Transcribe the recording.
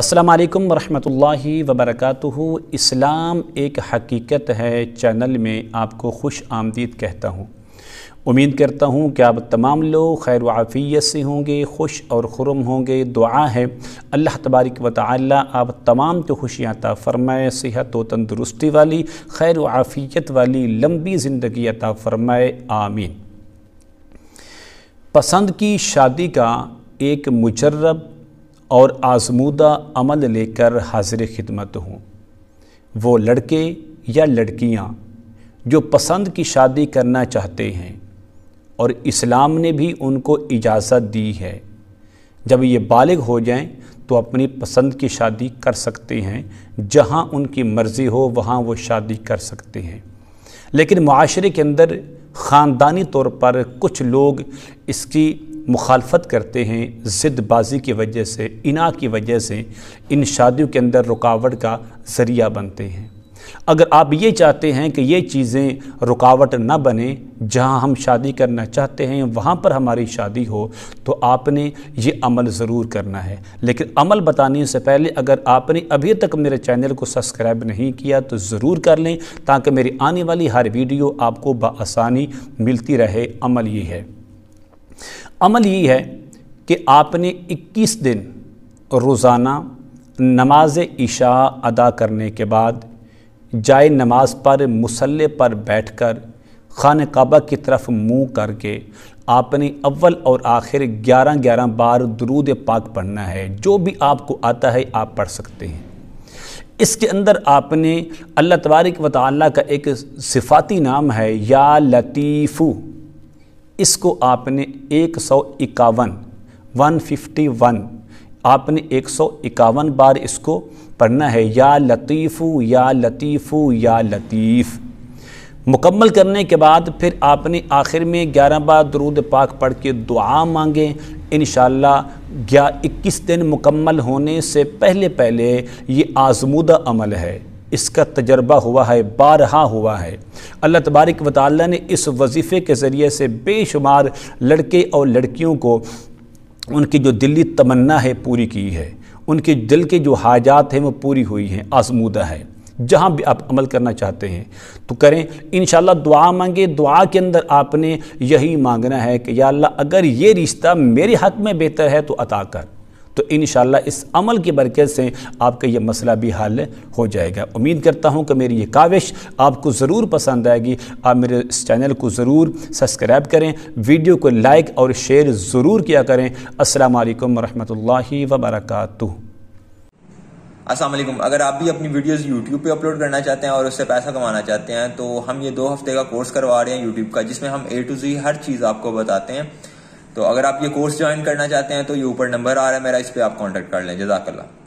السلام علیکم ورحمۃ اللہ وبرکاتہ۔ اسلام ایک حقیقت ہے چینل میں آپ کو خوش آمدید کہتا ہوں۔ امید کرتا ہوں کہ آپ تمام لوگ خیر و عافیت سے ہوں گے، خوش اور خرم ہوں گے۔ دعا ہے اللہ تبارک و تعالی آپ تمام کو خوشیاں عطا فرمائے، صحت و تندرستی والی، خیر و عافیت والی لمبی زندگی عطا فرمائے، آمین۔ پسند کی شادی کا ایک مجرب اور آزمودہ عمل لے کر حاضر خدمت ہوں۔ وہ لڑکے یا لڑکیاں جو پسند کی شادی کرنا چاہتے ہیں اور اسلام نے بھی ان کو اجازت دی ہے، جب یہ بالغ ہو جائیں تو اپنی پسند کی شادی کر سکتے ہیں، جہاں ان کی مرضی ہو وہاں وہ شادی کر سکتے ہیں۔ لیکن معاشرے کے اندر خاندانی طور پر کچھ لوگ اس کی مخالفت کرتے ہیں، ضد بازی کی وجہ سے، اناع کی وجہ سے ان شادیوں کے اندر رکاوٹ کا ذریعہ بنتے ہیں۔ اگر آپ یہ چاہتے ہیں کہ یہ چیزیں رکاوٹ نہ بنیں، جہاں ہم شادی کرنا چاہتے ہیں وہاں پر ہماری شادی ہو، تو آپ نے یہ عمل ضرور کرنا ہے۔ لیکن عمل بتانے سے پہلے اگر آپ نے ابھی تک میرے چینل کو سبسکرائب نہیں کیا تو ضرور کر لیں، تاکہ میری آنے والی ہر ویڈیو آپ کو بآسانی ملتی رہے۔ عمل یہ ہے کہ آپ نے 21 دن روزانہ نماز عشاء ادا کرنے کے بعد جائے نماز پر مصلی پر بیٹھ کر خانہ کعبہ کی طرف منہ کر کے آپ نے اول اور آخر 11 بار درود پاک پڑھنا ہے۔ جو بھی آپ کو آتا ہے آپ پڑھ سکتے ہیں۔ اس کے اندر آپ نے اللہ تبارک و تعالیٰ کا ایک صفاتی نام ہے یا لطیف، اس کو آپ نے 151 آپ نے 151 بار اس کو پڑھنا ہے، یا لطیف یا لطیف یا لطیف۔ مکمل کرنے کے بعد پھر آپ نے آخر میں 11 بار درود پاک پڑھ کے دعا مانگیں۔ انشاءاللہ 21 دن مکمل ہونے سے پہلے یہ آزمودہ عمل ہے، اس کا تجربہ ہوا ہے، بارہا ہوا ہے۔ اللہ تبارک و تعالیٰ نے اس وظیفے کے ذریعے سے بے شمار لڑکے اور لڑکیوں کو ان کی جو دلی تمنا ہے پوری کی ہے، ان کے دل کے جو حاجات ہیں وہ پوری ہوئی ہیں، آزمودہ ہے۔ جہاں بھی آپ عمل کرنا چاہتے ہیں تو کریں، انشاءاللہ دعا مانگیں۔ دعا کے اندر آپ نے یہی مانگنا ہے کہ یا اللہ اگر یہ رشتہ میرے حق میں بہتر ہے تو عطا کر، تو انشاءاللہ اس عمل کی برکت سے آپ کا یہ مسئلہ بھی حل ہو جائے گا۔ امید کرتا ہوں کہ میری یہ کاوش آپ کو ضرور پسند آئے گی۔ آپ میرے اس چینل کو ضرور سبسکرائب کریں، ویڈیو کو لائک اور شیئر ضرور کیا کریں۔ السلام علیکم ورحمۃ اللہ وبرکاتہ۔ السلام علیکم۔ اگر آپ بھی اپنی ویڈیوز یوٹیوب پہ اپلوڈ کرنا چاہتے ہیں اور اس سے پیسہ کمانا چاہتے ہیں تو ہم یہ 2 ہفتے کا کورس کروا رہے ہیں یوٹیوب کا، جس میں ہم A to Z ہر چیز آپ کو بتاتے ہیں۔ تو اگر آپ یہ کورس جوائن کرنا چاہتے ہیں تو یہ اوپر نمبر آ رہا ہے میرا، اس پہ آپ کانٹیکٹ کر لیں۔ جزاک اللہ۔